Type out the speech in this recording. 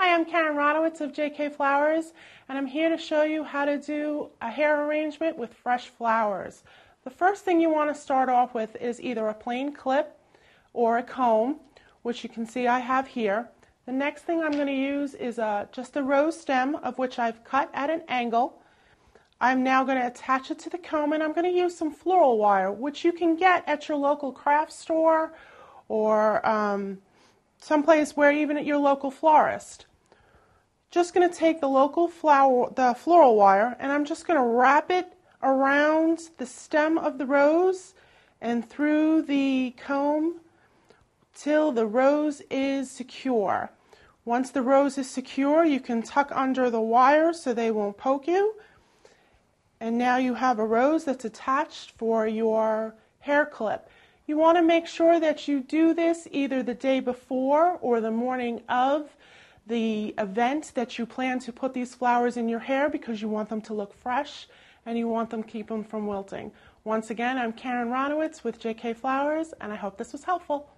Hi, I'm Karen Rodowitz of JK Flowers, and I'm here to show you how to do a hair arrangement with fresh flowers. The first thing you want to start off with is either a plain clip or a comb, which you can see I have here. The next thing I'm going to use is just a rose stem, of which I've cut at an angle. I'm now going to attach it to the comb, and I'm going to use some floral wire, which you can get at your local craft store or someplace where even at your local florist. Just going to take the floral wire, and I'm just going to wrap it around the stem of the rose and through the comb till the rose is secure. Once the rose is secure, you can tuck under the wire so they won't poke you. And now you have a rose that's attached for your hair clip. You want to make sure that you do this either the day before or the morning of the event that you plan to put these flowers in your hair, because you want them to look fresh and you want them to keep them from wilting. Once again, I'm Karen Rodowitz with JK Flowers, and I hope this was helpful.